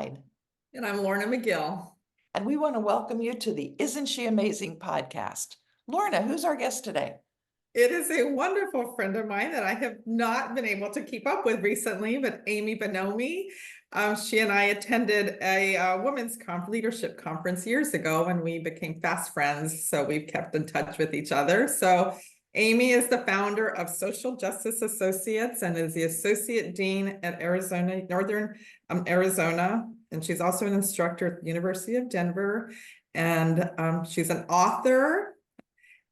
Hyde. And I'm Lorna McGill. And we want to welcome you to the Isn't She Amazing podcast. Lorna, who's our guest today? It is a wonderful friend of mine that I have not been able to keep up with recently, but Amy Bonomi. She and I attended a women's leadership conference years ago when we became fast friends. So we've kept in touch with each other. So Amy is the founder of Social Justice Associates and is the Associate Dean at Northern Arizona. And she's also an instructor at the University of Denver. And she's an author.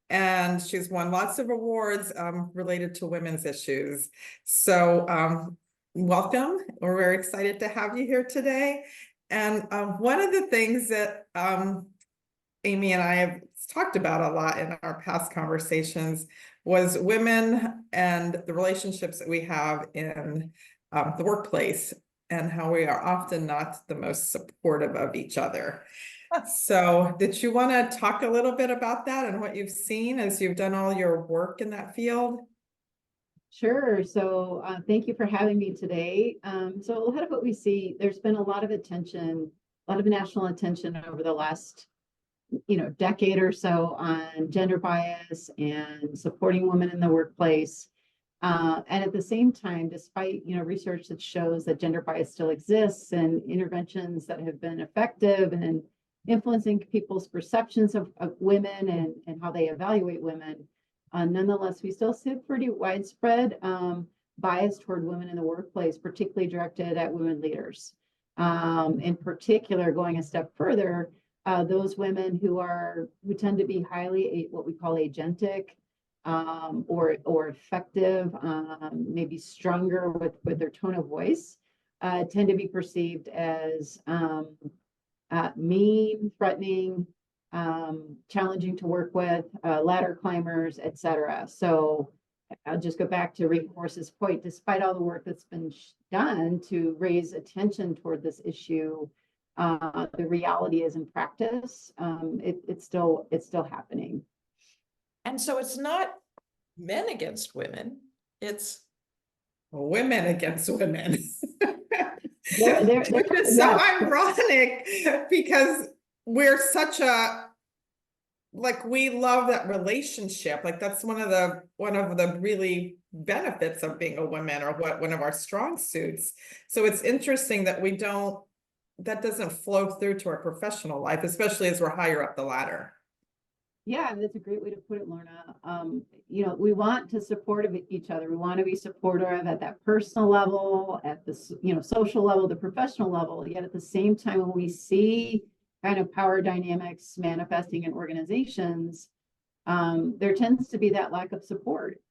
And she's won lots of awards related to women's issues. So welcome. We're very excited to have you here today. And one of the things that Amy and I have talked about a lot in our past conversations was women and the relationships that we have in the workplace and how we are often not the most supportive of each other. So did you want to talk a little bit about that and what you've seen as you've done all your work in that field? Sure. So thank you for having me today. So a lot of what we see, there's been a lot of attention, a lot of national attention over the last, decade or so on gender bias and supporting women in the workplace. And at the same time, despite, research that shows that gender bias still exists and interventions that have been effective and influencing people's perceptions of women and how they evaluate women. Nonetheless, we still see pretty widespread bias toward women in the workplace, particularly directed at women leaders. In particular, going a step further, those women who tend to be highly what we call agentic or effective, maybe stronger with their tone of voice, tend to be perceived as mean, threatening, challenging to work with, ladder climbers, etc. So I'll just go back to reinforce point. Despite all the work that's been done to raise attention toward this issue, the reality is in practice, it's still happening. And so it's not men against women, it's women against women. Which is so ironic because we're such we love that relationship. Like that's one of the really benefits of being a woman, or one of our strong suits. So it's interesting that that doesn't flow through to our professional life, especially as we're higher up the ladder. Yeah, that's a great way to put it, Lorna. We want to support each other. We want to be supportive at that personal level, at the social level, the professional level. Yet at the same time, when we see kind of power dynamics manifesting in organizations, there tends to be that lack of support.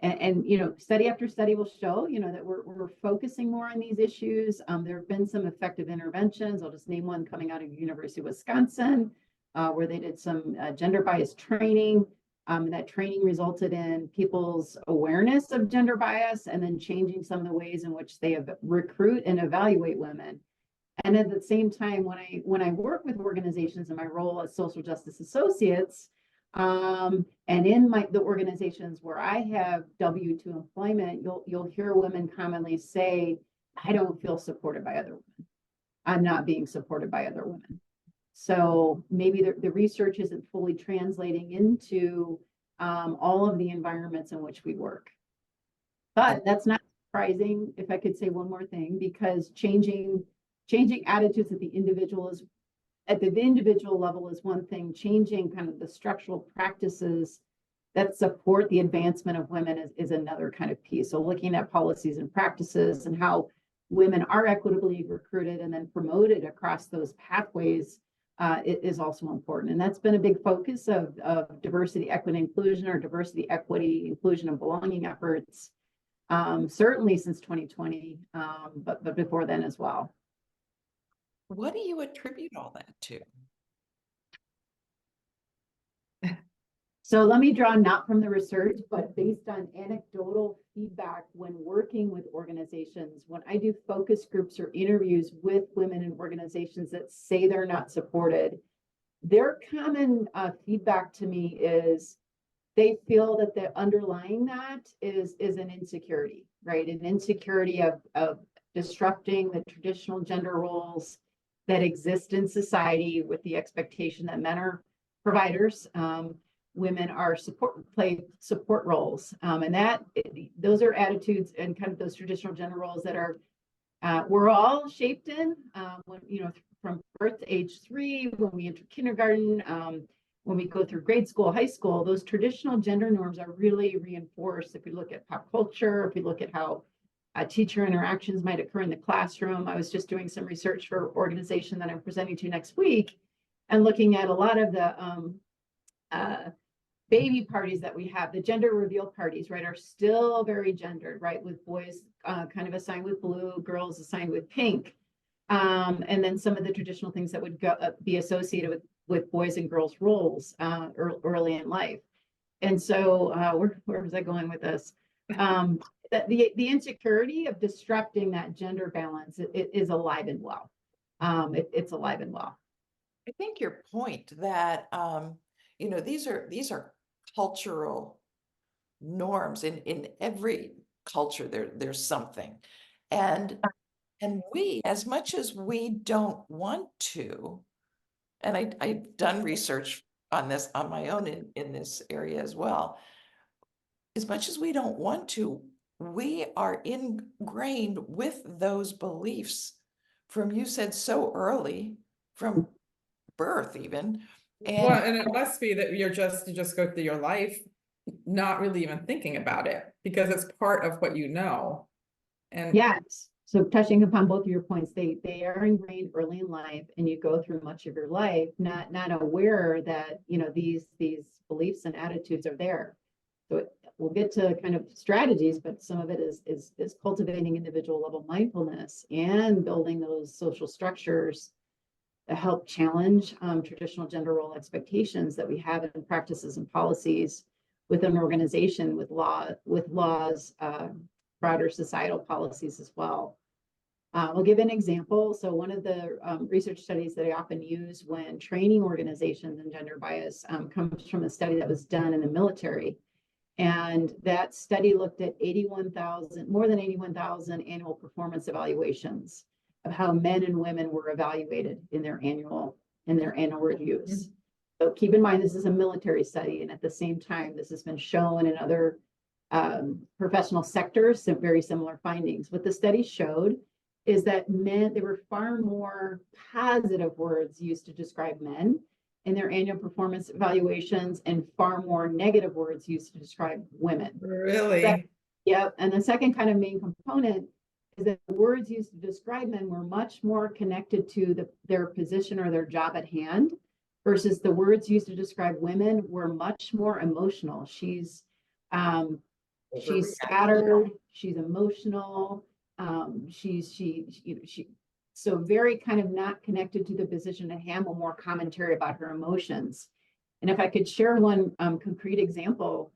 And study after study will show, that we're focusing more on these issues. There have been some effective interventions. I'll just name one coming out of the University of Wisconsin, where they did some gender bias training. That training resulted in people's awareness of gender bias and then changing some of the ways in which they recruit and evaluate women. And at the same time, when I work with organizations in my role as social justice associates, and in the organizations where I have W-2 employment, you'll hear women commonly say, "I don't feel supported by other women. I'm not being supported by other women." So maybe the research isn't fully translating into all of the environments in which we work. But that's not surprising, if I could say one more thing, because changing attitudes at the individual level is one thing. Changing kind of the structural practices that support the advancement of women is another kind of piece. So looking at policies and practices and how women are equitably recruited and then promoted across those pathways is also important. And that's been a big focus of diversity, equity, inclusion, or diversity, equity, inclusion, and belonging efforts, certainly since 2020, but before then as well. What do you attribute all that to? So let me draw not from the research, but based on anecdotal feedback when working with organizations. When I do focus groups or interviews with women in organizations that say they're not supported, their common feedback to me is they feel that the underlying that is an insecurity, right? An insecurity of disrupting the traditional gender roles that exist in society with the expectation that men are providers, women are play support roles, and those are attitudes and kind of those traditional gender roles that are we're all shaped in when from birth to age 3, when we enter kindergarten, when we go through grade school, high school. Those traditional gender norms are really reinforced. If we look at pop culture, if we look at how teacher interactions might occur in the classroom. I was just doing some research for an organization that I'm presenting to next week, and looking at a lot of the baby parties that we have, the gender reveal parties, right, are still very gendered, right, with boys kind of assigned with blue, girls assigned with pink, and then some of the traditional things that would be associated with boys and girls roles early in life. And so where was I going with this? That the insecurity of disrupting that gender balance it is alive and well. It's alive and well. I think your point that these are cultural norms in every culture. There's something, and we, as much as we don't want to, and I've done research on this on my own in this area as well. As much as we don't want to, we are ingrained with those beliefs from, you said, so early, from birth even. Well, And and it must be that you just go through your life not really even thinking about it because it's part of what you know. And Yes. So touching upon both of your points, they are ingrained early in life, and you go through much of your life not aware that these beliefs and attitudes are there. So we'll get to kind of strategies, but some of it is cultivating individual level mindfulness and building those social structures that help challenge traditional gender role expectations that we have in practices and policies within an organization, with laws, broader societal policies as well. I'll give an example. So one of the research studies that I often use when training organizations in gender bias comes from a study that was done in the military. And that study looked at more than 81,000 annual performance evaluations of how men and women were evaluated in their annual reviews. So keep in mind, this is a military study, and at the same time, this has been shown in other professional sectors, some very similar findings. What the study showed is that there were far more positive words used to describe men in their annual performance evaluations, and far more negative words used to describe women. really, Yep. And the second kind of main component is that the words used to describe men were much more connected to their position or their job at hand, versus the words used to describe women were much more emotional. She's scattered, she's emotional, she so very kind of not connected to the position at hand, but more commentary about her emotions. And if I could share one concrete example,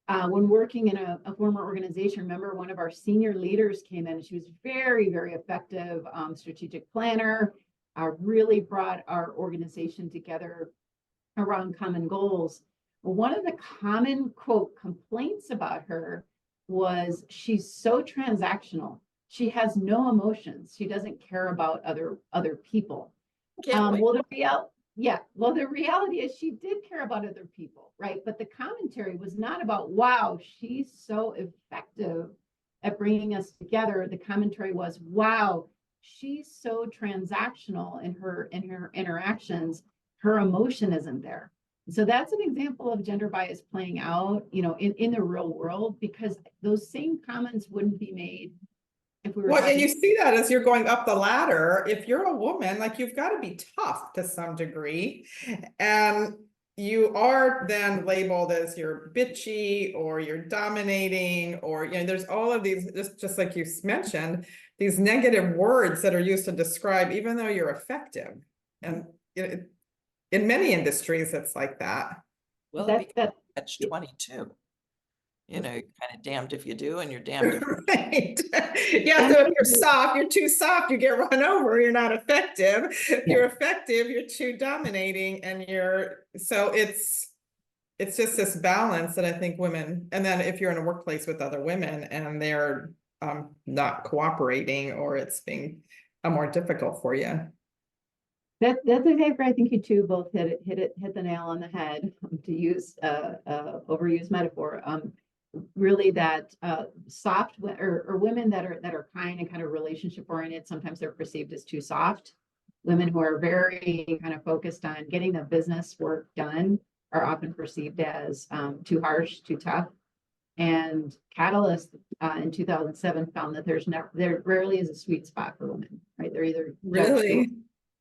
when working in a former organization, remember one of our senior leaders came in, and she was very, very effective strategic planner, really brought our organization together around common goals. Well, one of the common quote complaints about her was she's so transactional. She has no emotions. She doesn't care about other people. Well, the reality is she did care about other people, right? But the commentary was not about, wow, she's so effective at bringing us together. The commentary was, wow, she's so transactional in her interactions. Her emotion isn't there. So that's an example of gender bias playing out, in the real world, because those same comments wouldn't be made if we were well, and you see that as you're going up the ladder. If you're a woman, like, you've got to be tough to some degree, and you are then labeled as you're bitchy or you're dominating, or there's all of these, just like you mentioned, these negative words that are used to describe, even though you're effective. And in many industries, it's like that. well, it becomes catch-22. You're kind of damned if you do, and you're damned if Right. Yeah, so if you're soft, you're too soft, you get run over, you're not effective. If you're effective, you're too dominating, and so it's just this balance that I think women, and then if you're in a workplace with other women and they're not cooperating, or it's being more difficult for you. That's exactly right. I think you two both hit the nail on the head, to use overused metaphor. Really that soft or women that are kind and kind of relationship oriented, sometimes they're perceived as too soft. Women who are very kind of focused on getting the business work done are often perceived as too harsh, too tough. And Catalyst in 2007 found that there rarely is a sweet spot for women, right? They're either Really?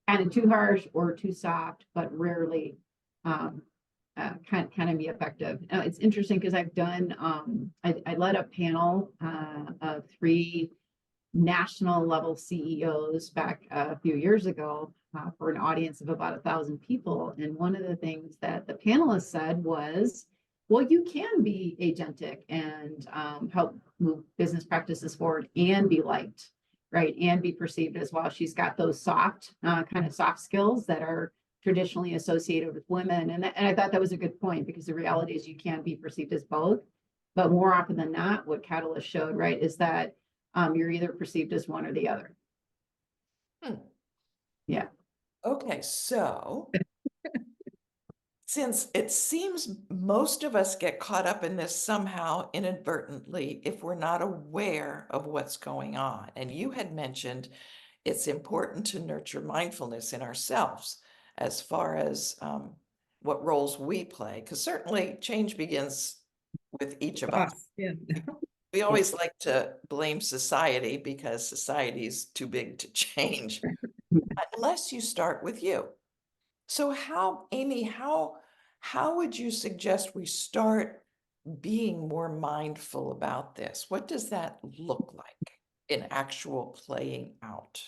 kind of too harsh or too soft, but rarely kind of be effective. It's interesting because I've done, I led a panel of 3 national level CEOs back a few years ago for an audience of about 1,000 people. And one of the things that the panelists said was, well, you can be agentic and help move business practices forward and be liked, right? And be perceived as well. She's got those soft, kind of soft skills that are traditionally associated with women. And I thought that was a good point, because the reality is you can be perceived as both. But more often than not, what Catalyst showed, right, is that you're either perceived as one or the other. Yeah. Okay, so since it seems most of us get caught up in this somehow inadvertently if we're not aware of what's going on, and you had mentioned it's important to nurture mindfulness in ourselves as far as what roles we play, because certainly change begins with each of us. Yeah. We always like to blame society because society is too big to change, unless you start with you. So Amy, how would you suggest we start being more mindful about this? What does that look like in actual playing out?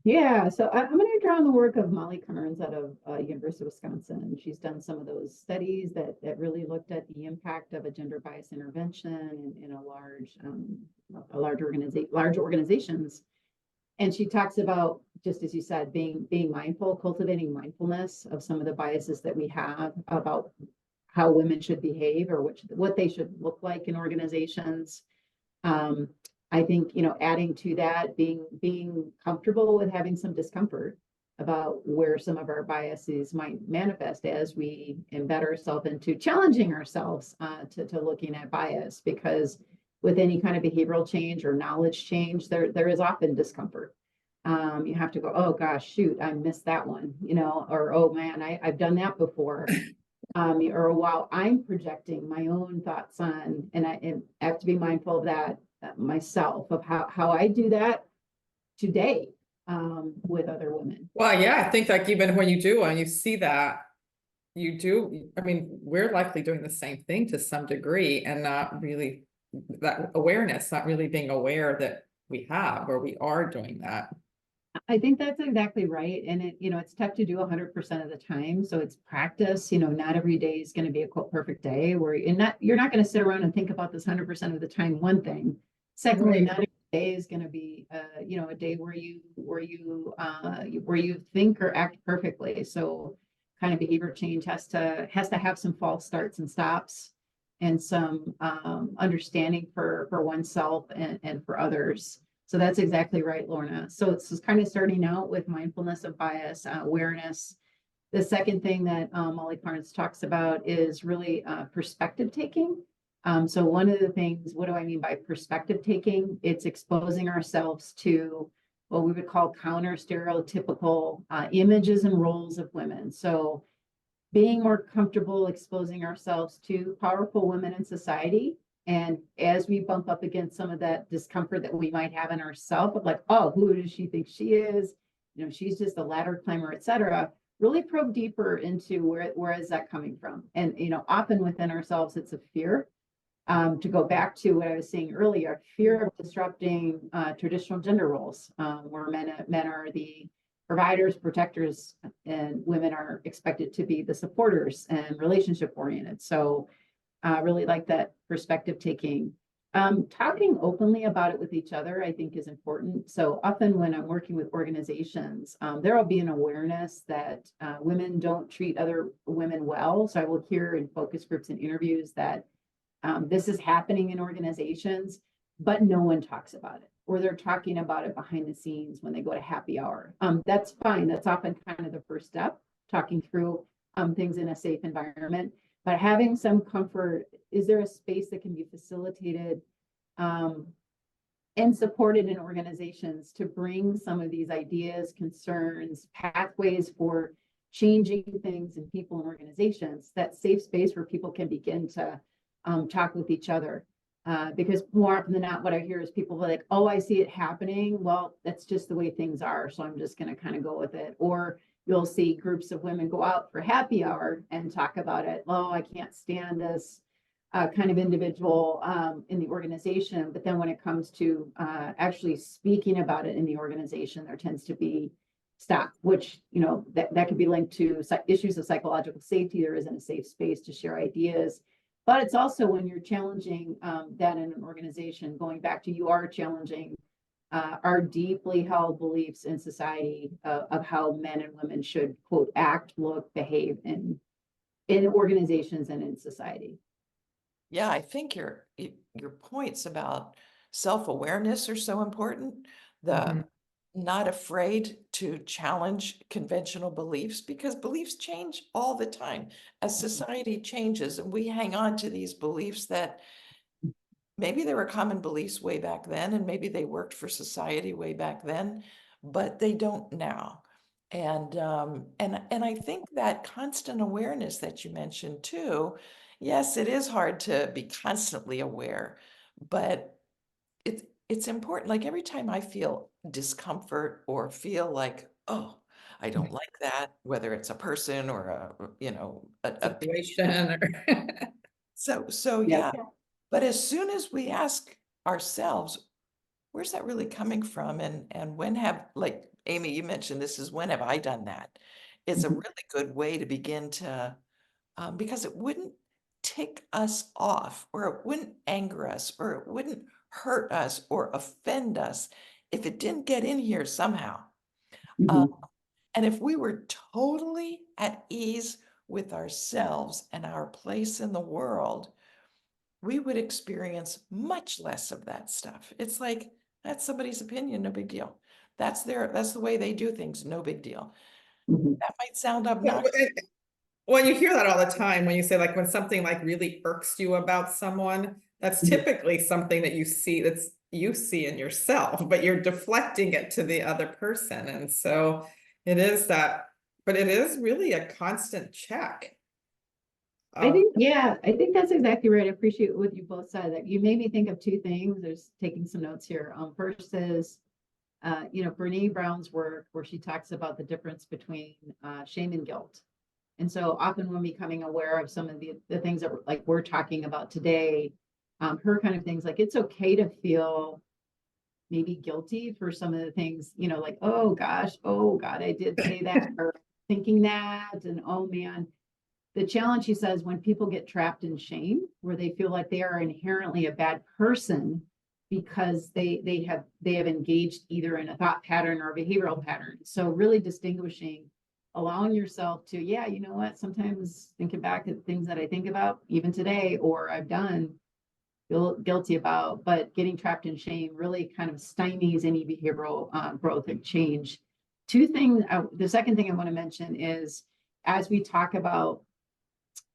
Yeah, so I'm going to draw on the work of Molly Carnes out of University of Wisconsin. She's done some of those studies that really looked at the impact of a gender bias intervention in large organizations. And she talks about, just as you said, being mindful, cultivating mindfulness of some of the biases that we have about how women should behave, or what they should look like in organizations. I think, adding to that, being comfortable with having some discomfort about where some of our biases might manifest as we embed ourselves into challenging ourselves to looking at bias, because with any kind of behavioral change or knowledge change, there is often discomfort. You have to go, oh gosh, shoot, I missed that one, or oh man, I've done that before. Or while I'm projecting my own thoughts on, and I have to be mindful of that myself, of how I do that today with other women. Well, yeah, I think like even when you see that, you do, I mean, we're likely doing the same thing to some degree, and not really that awareness, not really being aware that we have, or we are doing that. I think that's exactly right. And it's tough to do 100% of the time. So it's practice. Not every day is going to be a quote perfect day where you're not going to sit around and think about this 100% of the time. One thing. Secondly, Right. not every day is going to be a day where you think or act perfectly. So kind of behavior change has to have some false starts and stops, and some understanding for oneself and for others. So that's exactly right, Lorna. So it's kind of starting out with mindfulness of bias, awareness. The second thing that Molly Carnes talks about is really perspective taking. So one of the things, what do I mean by perspective taking? It's exposing ourselves to what we would call counter stereotypical images and roles of women. So being more comfortable exposing ourselves to powerful women in society. And as we bump up against some of that discomfort that we might have in ourselves, of like, oh, who does she think she is? She's just a ladder climber, et cetera. Really probe deeper into where is that coming from? And, often within ourselves, it's a fear. To go back to what I was saying earlier, fear of disrupting traditional gender roles, where men are the providers, protectors, and women are expected to be the supporters and relationship oriented. So really like that perspective taking. Talking openly about it with each other, I think, is important. So often when I'm working with organizations, there will be an awareness that women don't treat other women well. So I will hear in focus groups and interviews that this is happening in organizations, but no one talks about it, or they're talking about it behind the scenes when they go to happy hour. That's fine. That's often kind of the first step, talking through things in a safe environment. But having some comfort, is there a space that can be facilitated and supported in organizations to bring some of these ideas, concerns, pathways for changing things in people and organizations, that safe space where people can begin to talk with each other. Because more often than not, what I hear is people like, oh, I see it happening. Well, that's just the way things are. So I'm just going to kind of go with it. Or you'll see groups of women go out for happy hour and talk about it. Oh, I can't stand this kind of individual in the organization. But then when it comes to actually speaking about it in the organization, there tends to be stop, which, that could be linked to issues of psychological safety. There isn't a safe space to share ideas. But it's also when you're challenging that in an organization, going back to you are challenging our deeply held beliefs in society of how men and women should, quote, act, look, behave in organizations and in society. Yeah, I think your points about self-awareness are so important. The Mhm. not afraid to challenge conventional beliefs, because beliefs change all the time as society changes, and we hang on to these beliefs that maybe they were common beliefs way back then, and maybe they worked for society way back then, but they don't now. And I think that constant awareness that you mentioned too, yes, it is hard to be constantly aware, but it's important. Like every time I feel discomfort or feel like, oh, I don't like that, whether it's a person or a Situation or so Yeah. yeah. But as soon as we ask ourselves, where's that really coming from? And when have, like Amy, you mentioned this is when have I done that? It's a Mhm. really good way to begin to, because it wouldn't tick us off, or it wouldn't anger us, or it wouldn't hurt us or offend us if it didn't get in here somehow. Um, Mhm. and if we were totally at ease with ourselves and our place in the world, we would experience much less of that stuff. It's like, that's somebody's opinion, no big deal. That's the way they do things, no big deal. Mhm. That might sound Well, obnoxious. when you hear that all the time, when you say like when something like really irks you about someone, that's Mhm. typically something that you see in yourself, but you're deflecting it to the other person. And so it is that, but it is really a constant check of I think that's exactly right. I appreciate what you both said. That you made me think of two things. There's taking some notes here. First is, Brene Brown's work where she talks about the difference between shame and guilt. And so often when becoming aware of some of the things that we're talking about today, her kind of things, like it's okay to feel maybe guilty for some of the things, like, oh gosh, oh God, I did say that, or thinking that, and oh man. The challenge, she says, when people get trapped in shame, where they feel like they are inherently a bad person because they have engaged either in a thought pattern or a behavioral pattern. So really distinguishing, allowing yourself to, yeah, you know what, sometimes thinking back at things that I think about even today or I've done, feel guilty about, but getting trapped in shame really kind of stymies any behavioral growth and change. Two things. The second thing I want to mention is, as we talk about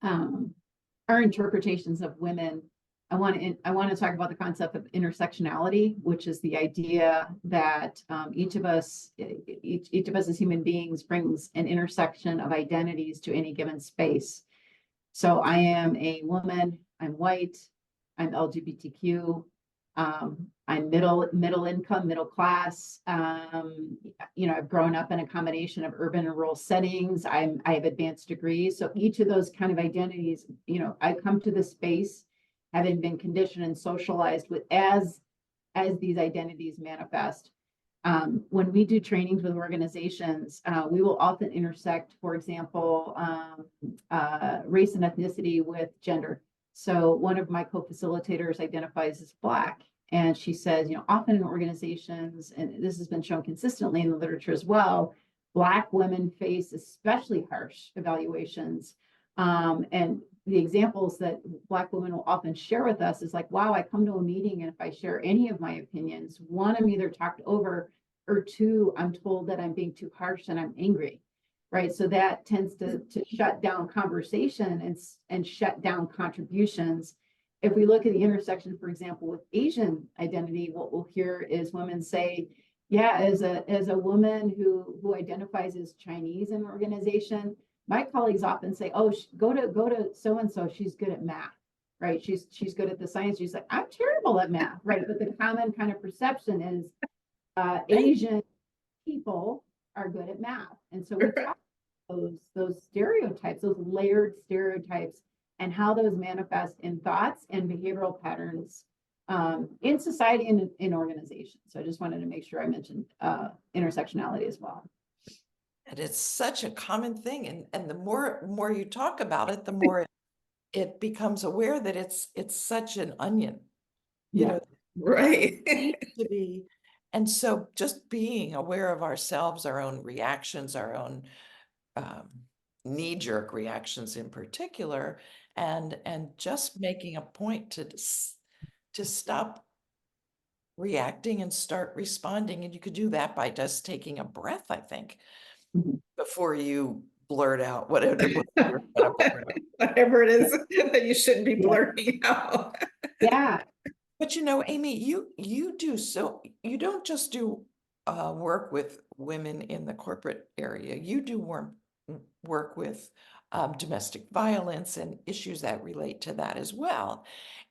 our interpretations of women, I want to talk about the concept of intersectionality, which is the idea that each of us as human beings brings an intersection of identities to any given space. So I am a woman, I'm white, I'm LGBTQ, I'm middle income, middle class. I've grown up in a combination of urban and rural settings. I have advanced degrees. So each of those kind of identities, I come to this space having been conditioned and socialized with as these identities manifest. When we do trainings with organizations, we will often intersect, for example, race and ethnicity with gender. So one of my co-facilitators identifies as Black, and she says, often in organizations, and this has been shown consistently in the literature as well, Black women face especially harsh evaluations. And the examples that Black women will often share with us is like, wow, I come to a meeting and if I share any of my opinions, one, I'm either talked over, or two, I'm told that I'm being too harsh and I'm angry. Right. So that tends to shut down conversation and shut down contributions. If we look at the intersection, for example, with Asian identity, what we'll hear is women say, yeah, as a woman who identifies as Chinese in an organization, my colleagues often say, oh, go to so and so, she's good at math, right? She's good at the science. She's like, I'm terrible at math, right? But the common kind of perception is Asian people are good at math, and so we talk those stereotypes, those layered stereotypes, and how those manifest in thoughts and behavioral patterns in society and in organizations. So I just wanted to make sure I mentioned intersectionality as well. And it's such a common thing, and the more you talk about it, the more it becomes aware that it's such an onion, you Yeah. know, Right. needs to be. And so just being aware of ourselves, our own reactions, our own knee-jerk reactions in particular, and just making a point to stop reacting and start responding. And you could do that by just taking a breath, I think, Mhm. before you blurt out whatever you're gonna blurt out. Whatever it is that you shouldn't be Yeah. blurting out. Yeah. But Amy, you do, so you don't just do work with women in the corporate area. You do work with domestic violence and issues that relate to that as well.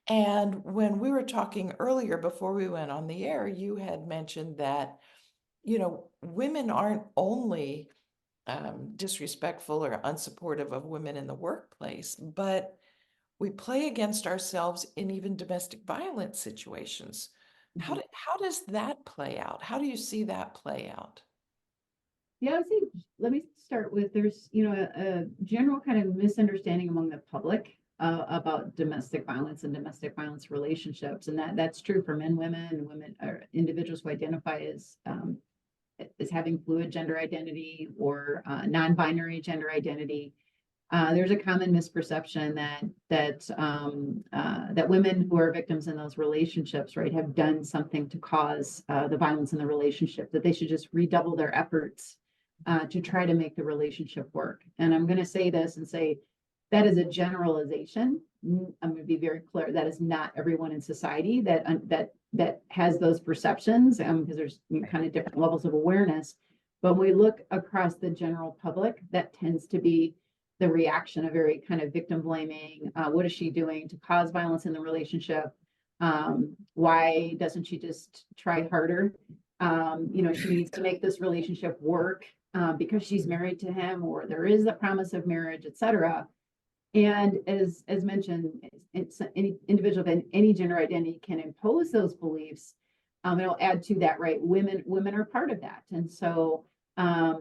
And when we were talking earlier before we went on the air, you had mentioned that, women aren't only disrespectful or unsupportive of women in the workplace, but we play against ourselves in even domestic violence situations. Mhm. How does that play out? How do you see that play out? Yeah, I would say, let me start with there's, a general kind of misunderstanding among the public about domestic violence and domestic violence relationships. And that's true for men, women, or individuals who identify as having fluid gender identity or non-binary gender identity. There's a common misperception that women who are victims in those relationships, right, have done something to cause the violence in the relationship, that they should just redouble their efforts to try to make the relationship work. And I'm going to say this and say that is a generalization. I'm going to be very clear. That is not everyone in society that has those perceptions, because there's kind of different levels of awareness. But when we look across the general public, that tends to be the reaction, a very kind of victim blaming. What is she doing to cause violence in the relationship? Why doesn't she just try harder? She needs to make this relationship work because she's married to him, or there is a promise of marriage, etc. And as mentioned, it's any individual of any gender identity can impose those beliefs. And I'll add to that, right? Women are part of that. And so, I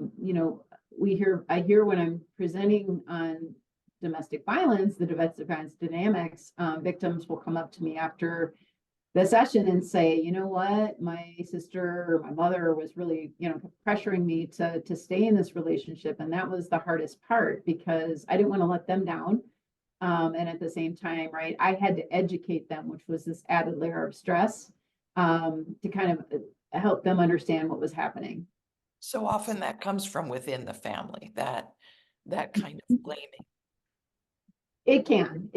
hear when I'm presenting on domestic violence, the domestic violence dynamics, victims will come up to me after the session and say, you know what, my sister or my mother was really, pressuring me to stay in this relationship. And that was the hardest part because I didn't want to let them down. And at the same time, right, I had to educate them, which was this added layer of stress to kind of help them understand what was happening. So often that comes from within the family, that kind of blaming. It can.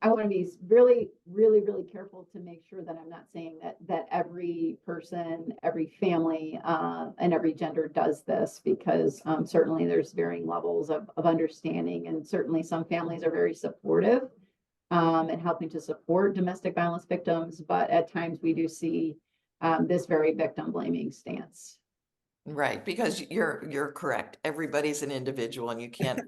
I want to be really, really, really careful to make sure that I'm not saying that every person, every family, and every gender does this, because certainly there's varying levels of understanding, and certainly some families are very supportive and helping to support domestic violence victims, but at times we do see this very victim blaming stance. Right, because you're correct. Everybody's an individual, and you can't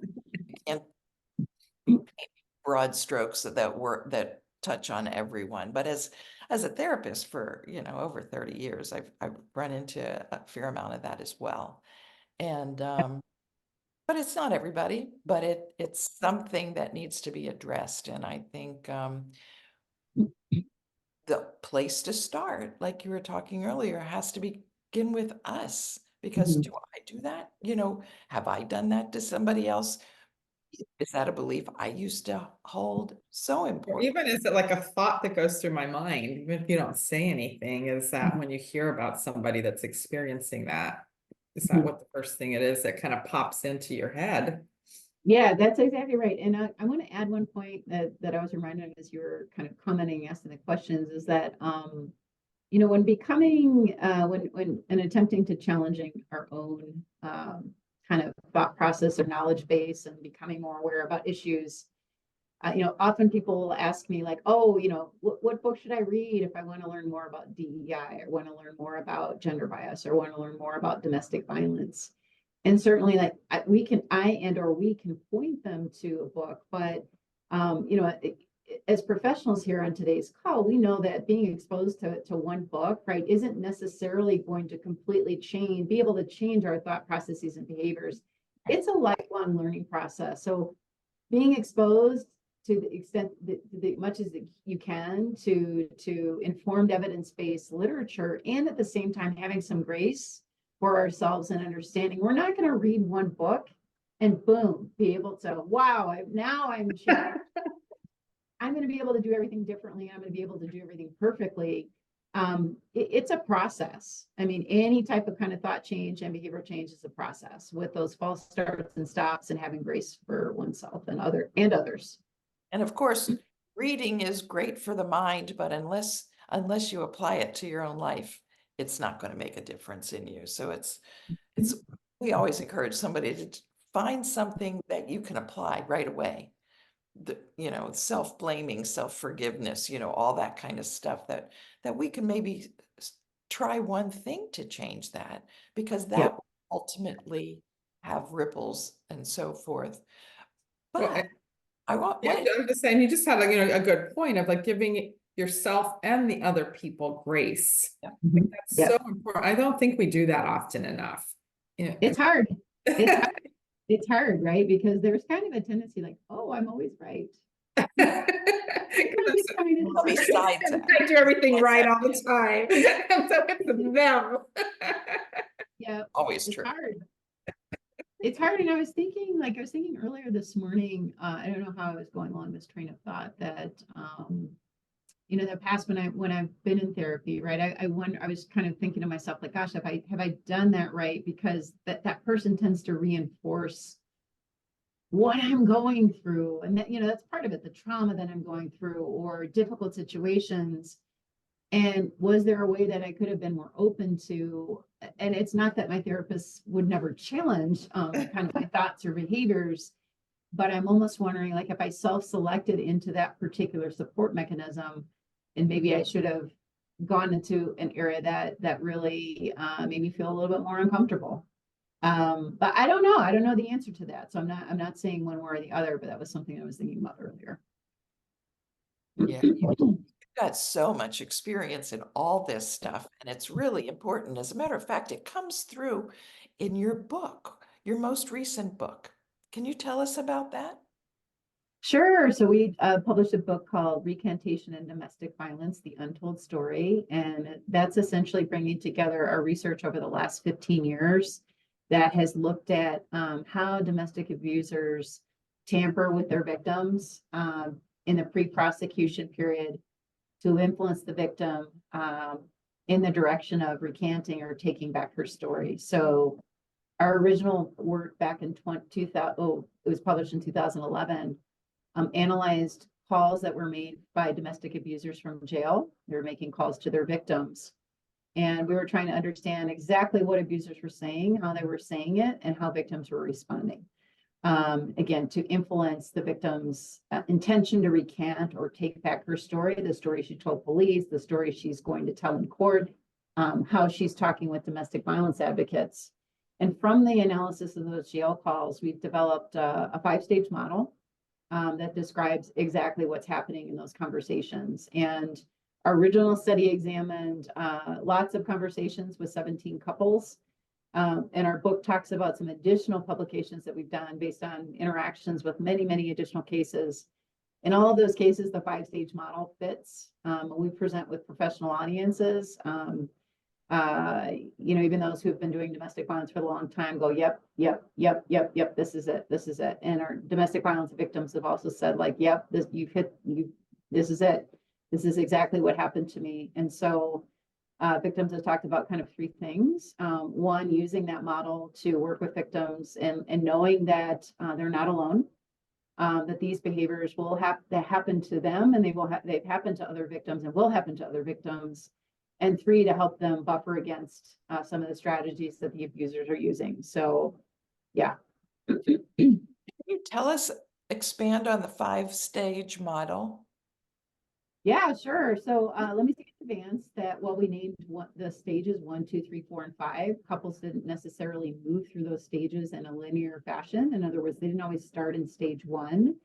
broad strokes that touch on everyone. But as a therapist for over 30 years, I've run into a fair amount of that as well. And but it's not everybody, but it's something that needs to be addressed. And I think the place to start, like you were talking earlier, has to begin with us. Because Mhm. do I do that? Have I done that to somebody else? Is that a belief I used to hold? So Or important. even is it like a thought that goes through my mind, even if you don't say anything, is that when you hear about somebody that's experiencing that, is that what the first thing it is that kind of pops into your head? Yeah, that's exactly right. And I want to add one point that I was reminded of as you were kind of commenting, asking the questions, is that when becoming when and attempting to challenging our own kind of thought process or knowledge base and becoming more aware about issues, often people will ask me like, oh, what book should I read if I want to learn more about DEI or want to learn more about gender bias or want to learn more about domestic violence? And certainly like we can point them to a book, but as professionals here on today's call, we know that being exposed to one book, right, isn't necessarily going to completely be able to change our thought processes and behaviors. It's a lifelong learning process. So being exposed to the extent that much as you can to informed evidence-based literature, and at the same time having some grace for ourselves and understanding. We're not going to read one book and boom, be able to, wow, I'm changed. I'm going to be able to do everything differently. I'm going to be able to do everything perfectly. It's a process. I mean, any type of kind of thought change and behavioral change is a process with those false starts and stops and having grace for oneself and others. And of course, reading is great for the mind, but unless you apply it to your own life, it's not going to make a difference in you. So we always encourage somebody to find something that you can apply right away. Self-blaming, self-forgiveness, all that kind of stuff that we can maybe try one thing to change that, because that will ultimately have ripples and so forth. Well, But yeah, I'm just saying, you just had a good point of like giving yourself and the other people grace. Yeah. Like, that's so important. I don't think we do that often enough. It's hard. It's hard, right? Because there's kind of a tendency like, oh, I'm always right. I do everything right all the time. So it's them. Yeah, always it's true. hard. It's hard. And I was thinking earlier this morning, I don't know how I was going along this train of thought, that the past when I've been in therapy, right? I wonder, I was kind of thinking to myself, like, gosh, have I done that right? Because that person tends to reinforce what I'm going through. And that's part of it, the trauma that I'm going through or difficult situations. And was there a way that I could have been more open to? And it's not that my therapist would never challenge kind of my thoughts or behaviors, but I'm almost wondering, like, if I self-selected into that particular support mechanism, and maybe I should have gone into an area that really made me feel a little bit more uncomfortable. But I don't know. I don't know the answer to that. So I'm not saying one way or the other, but that was something I was thinking about earlier. Yeah, you've got so much experience in all this stuff, and it's really important. As a matter of fact, it comes through in your book, your most recent book. Can you tell us about that? Sure. So we published a book called Recantation and Domestic Violence, The Untold Story. And that's essentially bringing together our research over the last 15 years that has looked at how domestic abusers tamper with their victims in the pre-prosecution period to influence the victim in the direction of recanting or taking back her story. So our original work back in 2000, it was published in 2011, analyzed calls that were made by domestic abusers from jail. They were making calls to their victims. And we were trying to understand exactly what abusers were saying, how they were saying it, and how victims were responding. Again, to influence the victim's intention to recant or take back her story, the story she told police, the story she's going to tell in court, how she's talking with domestic violence advocates. And from the analysis of those jail calls, we've developed a 5-stage model that describes exactly what's happening in those conversations. And our original study examined lots of conversations with 17 couples. And our book talks about some additional publications that we've done based on interactions with many, many additional cases. In all of those cases, the 5-stage model fits. We present with professional audiences. Even those who have been doing domestic violence for a long time go, yep, this is it. And our domestic violence victims have also said, like, yep, this is it. This is exactly what happened to me. And so victims have talked about kind of three things. One, using that model to work with victims and knowing that they're not alone, that these behaviors will happen to them, and they've happened to other victims and will happen to other victims. And three, to help them buffer against some of the strategies that the abusers are using. So, yeah. Can you expand on the 5-stage model? Yeah, sure. So let me say in advance that while we named the stages 1, 2, 3, 4, and 5, couples didn't necessarily move through those stages in a linear fashion. In other words, they didn't always start in stage 1.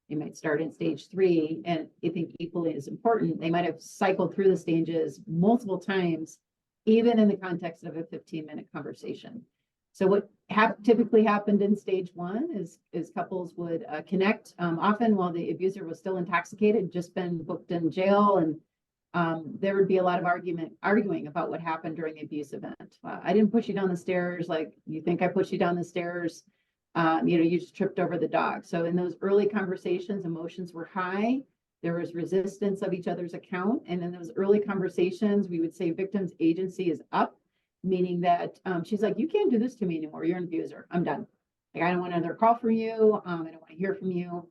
They might start in stage 3, and I think equally as important, they might have cycled through the stages multiple times, even in the context of a 15-minute conversation. So what typically happened in stage 1 is couples would connect, often while the abuser was still intoxicated, just been booked in jail, and there would be a lot of arguing about what happened during the abuse event. I didn't push you down the stairs, like you think I pushed you down the stairs. You just tripped over the dog. So in those early conversations, emotions were high. There was resistance of each other's account. And in those early conversations, we would say victim's agency is up, meaning that she's like, you can't do this to me anymore. You're an abuser. I'm done. Like, I don't want another call from you. I don't want to hear from you.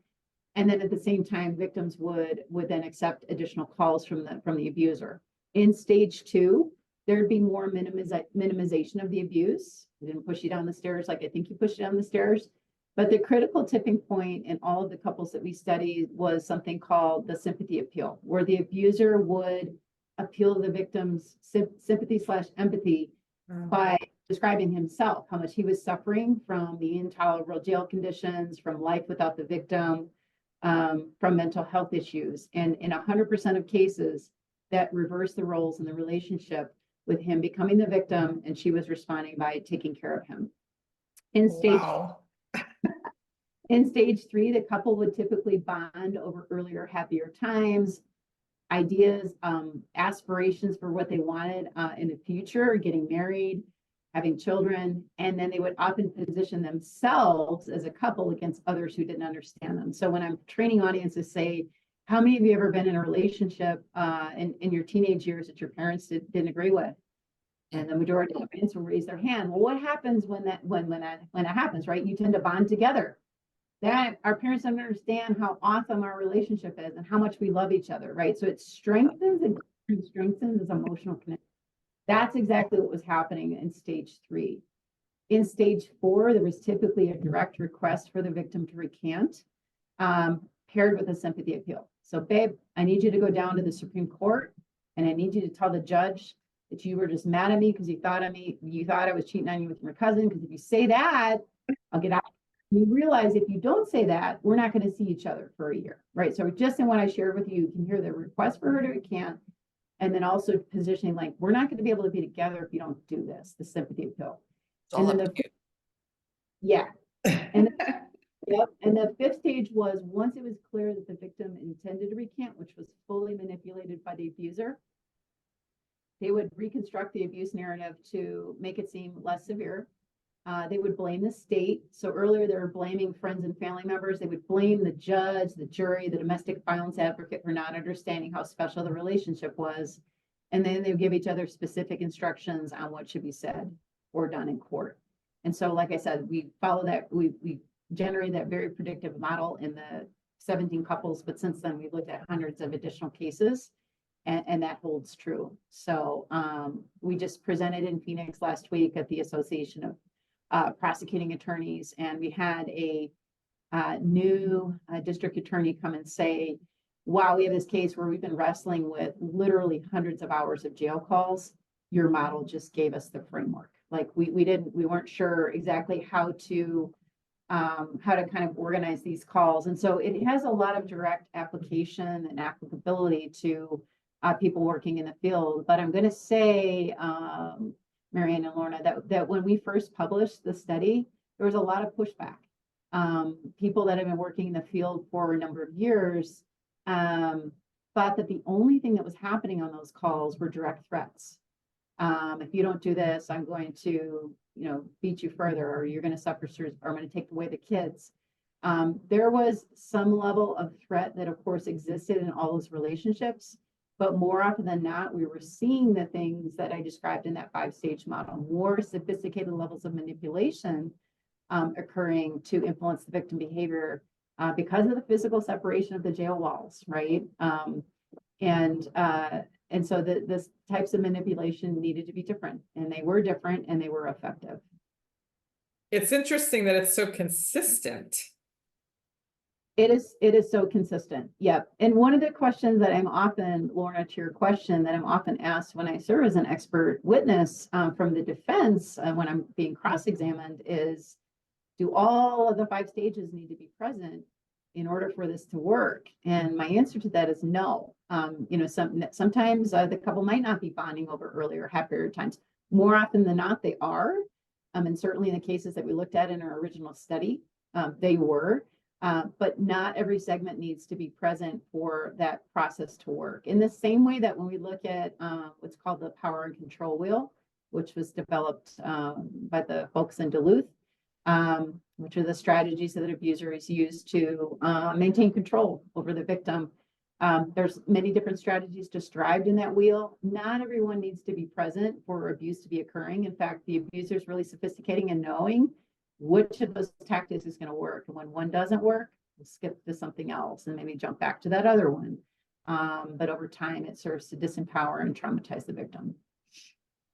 And then at the same time, victims would then accept additional calls from the abuser. In stage 2, there'd be more minimization of the abuse. I didn't push you down the stairs like I think you pushed you down the stairs. But the critical tipping point in all of the couples that we studied was something called the sympathy appeal, where the abuser would appeal to the victim's sympathy/empathy by describing himself, how much he was suffering from the intolerable jail conditions, from life without the victim, from mental health issues. And in 100% of cases, that reversed the roles in the relationship, with him becoming the victim and she was responding by taking care of him. In stage 3, the couple would typically bond over earlier, happier times, ideas, aspirations for what they wanted in the future, getting married, having children, and then they would often position themselves as a couple against others who didn't understand them. So when I'm training audiences, say, how many of you ever been in a relationship in your teenage years that your parents didn't agree with? And the majority of the parents will raise their hand. Well, what happens when that happens, right? You tend to bond together. That our parents don't understand how awesome our relationship is and how much we love each other, right? So it strengthens and strengthens this emotional connection. That's exactly what was happening in stage 3. In stage 4, there was typically a direct request for the victim to recant, paired with a sympathy appeal. So, babe, I need you to go down to the Supreme Court, and I need you to tell the judge that you were just mad at me because you thought I was cheating on you with your cousin. Because if you say that, I'll get out. You realize if you don't say that, we're not going to see each other for a year, right? So just in what I shared with you, you can hear the request for her to recant, and then also positioning like, we're not going to be able to be together if you don't do this, the sympathy appeal. And then and the 5th stage was once it was clear that the victim intended to recant, which was fully manipulated by the abuser, they would reconstruct the abuse narrative to make it seem less severe. They would blame the state. So earlier they were blaming friends and family members. They would blame the judge, the jury, the domestic violence advocate for not understanding how special the relationship was. And then they would give each other specific instructions on what should be said or done in court. And so, like I said, we follow that. We generated that very predictive model in the 17 couples, but since then we've looked at hundreds of additional cases, and that holds true. So we just presented in Phoenix last week at the Association of Prosecuting Attorneys, and we had a new district attorney come and say, wow, we have this case where we've been wrestling with literally hundreds of hours of jail calls. Your model just gave us the framework. Like we weren't sure exactly how to kind of organize these calls. And so it has a lot of direct application and applicability to people working in the field. But I'm going to say, Marianne and Lorna, that when we first published the study, there was a lot of pushback. People that have been working in the field for a number of years thought that the only thing that was happening on those calls were direct threats. If you don't do this, I'm going to, beat you further, or you're going to suffer, or I'm going to take away the kids. There was some level of threat that, of course, existed in all those relationships. But more often than not, we were seeing the things that I described in that 5-stage model, more sophisticated levels of manipulation occurring to influence the victim behavior because of the physical separation of the jail walls, right? And so the types of manipulation needed to be different, and they were different, and they were effective. It's interesting that it's so consistent. It is so consistent. Yep. And one of the questions that I'm often, Lorna, to your question, that I'm often asked when I serve as an expert witness from the defense when I'm being cross-examined is, do all of the 5 stages need to be present in order for this to work? And my answer to that is no. Sometimes the couple might not be bonding over earlier happier times. More often than not, they are. And certainly in the cases that we looked at in our original study, they were. But not every segment needs to be present for that process to work. In the same way that when we look at what's called the power and control wheel, which was developed by the folks in Duluth, which are the strategies that abusers use to maintain control over the victim. There's many different strategies described in that wheel. Not everyone needs to be present for abuse to be occurring. In fact, the abuser is really sophisticating and knowing which of those tactics is going to work. And when one doesn't work, we'll skip to something else and maybe jump back to that other one. But over time, it serves to disempower and traumatize the victim.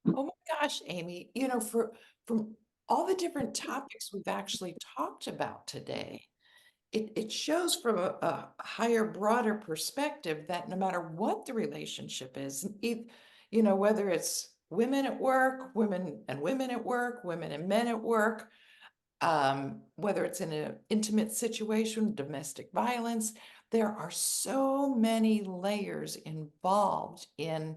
Oh my gosh, Amy, from all the different topics we've actually talked about today, it shows from a higher, broader perspective that no matter what the relationship is, whether it's women at work, women and women at work, women and men at work, whether it's in an intimate situation, domestic violence, there are so many layers involved in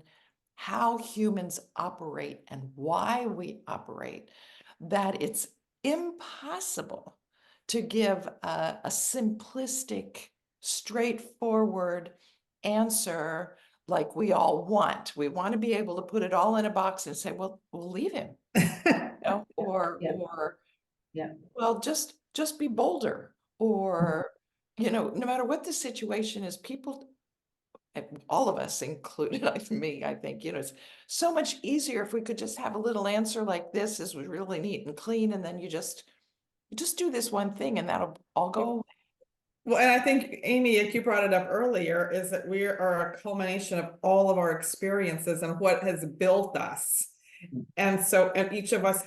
how humans operate and why we operate that it's impossible to give a simplistic, straightforward answer like we all want. We want to be able to put it all in a box and say, well, we'll leave him, or Yeah. Yeah. well, just be bolder, or no matter what the situation is, people, all of us included, like me, I think, it's so much easier if we could just have a little answer like this is really neat and clean, and then you just do this one thing and that'll all go away. Well, and I think, Amy, if you brought it up earlier, is that we are a culmination of all of our experiences and what has built us. And each of us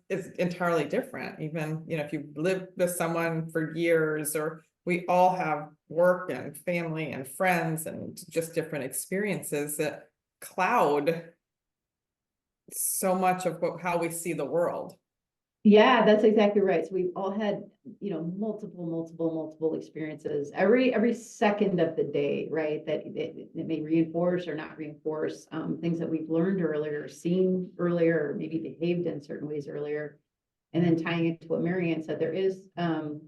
is entirely different. Even, if you live with someone for years, or we all have work and family and friends and just different experiences that cloud so much of how we see the world. Yeah, that's exactly right. So we've all had, multiple experiences every second of the day, right? That it may reinforce or not reinforce things that we've learned earlier, seen earlier, or maybe behaved in certain ways earlier. And then tying it to what Marianne said, there is kind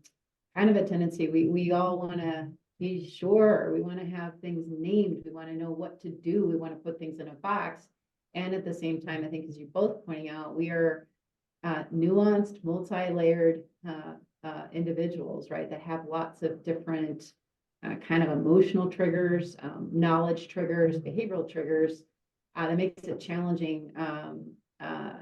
of a tendency, we all want to be sure, we want to have things named, we want to know what to do, we want to put things in a box. And at the same time, I think, as you both pointing out, we are nuanced, multi-layered individuals, right, that have lots of different kind of emotional triggers, knowledge triggers, behavioral triggers that makes it challenging, and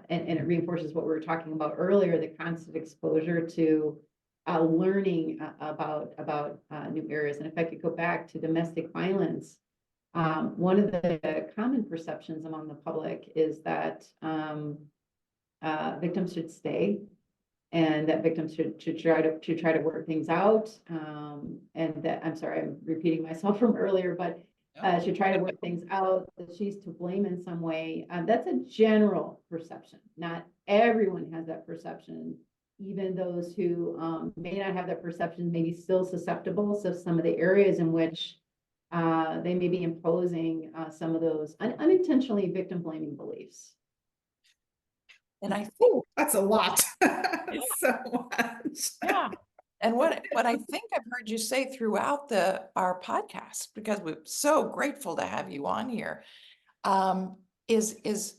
it reinforces what we were talking about earlier, the constant exposure to learning about new areas. And if I could go back to domestic violence, one of the common perceptions among the public is that victims should stay, and that victims should try to work things out. And that, I'm sorry, I'm repeating myself from earlier, but should try to work things out, that she's to blame in some way. That's a general perception. Not everyone has that perception. Even those who may not have that perception may be still susceptible. So some of the areas in which they may be imposing some of those unintentionally victim blaming beliefs. And I think that's a lot. So much. Yeah. And what I think I've heard you say throughout our podcast, because we're so grateful to have you on here, is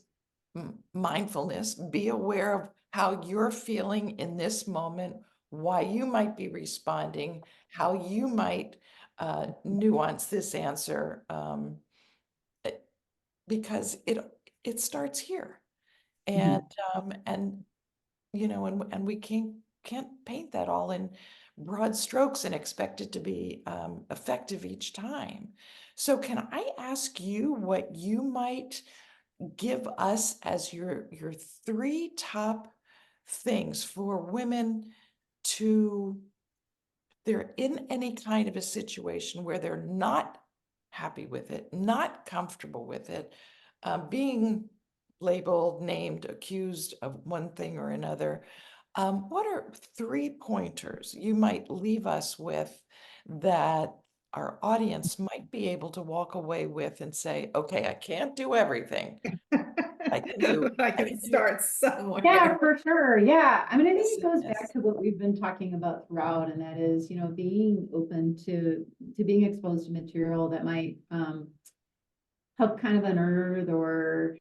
mindfulness, be aware of how you're feeling in this moment, why you might be responding, how you might nuance this answer, because it starts here. And and we can't paint that all in broad strokes and expect it to be effective each time. So can I ask you what you might give us as your three top things for women to, they're in any kind of a situation where they're not happy with it, not comfortable with it, being labeled, named, accused of one thing or another. What are three pointers you might leave us with that our audience might be able to walk away with and say, okay, I can't do everything. I can do, I I can can do start somewhere. Yeah, for sure. Yeah. I mean, I think it goes this. back to what we've been talking about throughout, and that is, being open to being exposed to material that might help kind of unearth or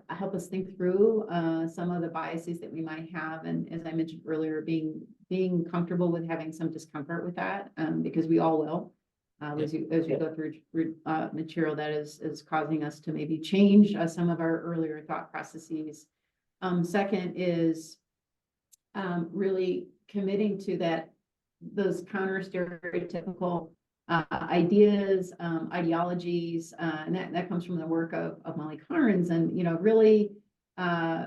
help us think through some of the biases that we might have. And as I mentioned earlier, being comfortable with having some discomfort with that, because we all will. As we go through material that is causing us to maybe change some of our earlier thought processes. Second is really committing to those counter stereotypical ideas, ideologies, and that comes from the work of Molly Carnes, and really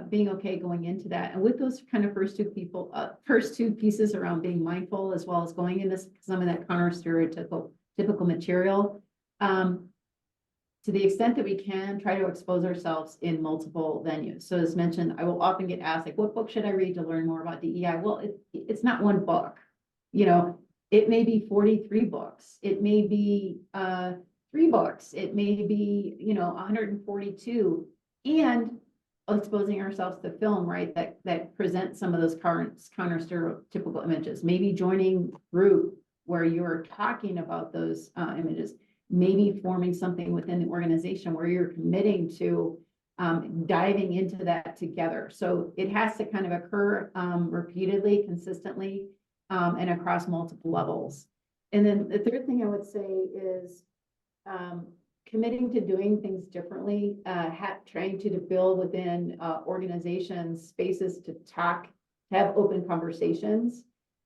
being okay going into that. And with those kind of first two pieces around being mindful, as well as going into some of that counter stereotypical material, to the extent that we can, try to expose ourselves in multiple venues. So as mentioned, I will often get asked, like, what book should I read to learn more about DEI? Well, it's not one book. It may be 43 books. It may be 3 books. It may be, 142. And exposing ourselves to film, right, that presents some of those counter stereotypical images. Maybe joining group where you're talking about those images. Maybe forming something within the organization where you're committing to diving into that together. So it has to kind of occur repeatedly, consistently, and across multiple levels. And then the third thing I would say is committing to doing things differently, trying to build within organizations spaces to have open conversations,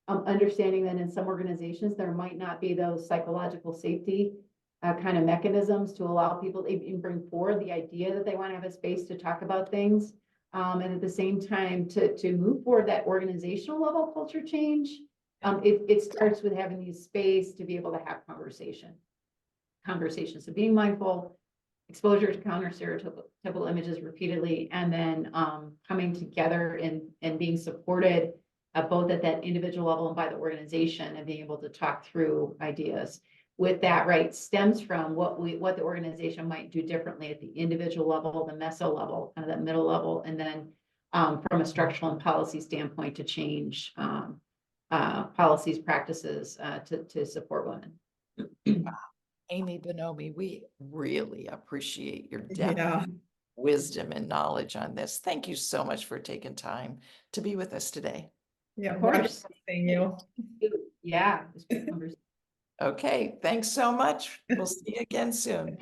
understanding that in some organizations there might not be those psychological safety kind of mechanisms to allow people to even bring forward the idea that they want to have a space to talk about things. And at the same time, to move forward that organizational level culture change, it starts with having these space to be able to have conversations. So being mindful, exposure to counter stereotypical images repeatedly, and then coming together and being supported both at that individual level and by the organization, and being able to talk through ideas. With that, right, stems from what the organization might do differently at the individual level, the meso level, kind of that middle level, and then from a structural and policy standpoint to change policies, practices to support women. Amy Bonomi, we really appreciate your depth, Yeah. wisdom, and knowledge on this. Thank you so much for taking time to be with us today. Yeah. Of course. Wonderful seeing you. Yeah, it was a great conversation. Okay, thanks so much. We'll see you again soon.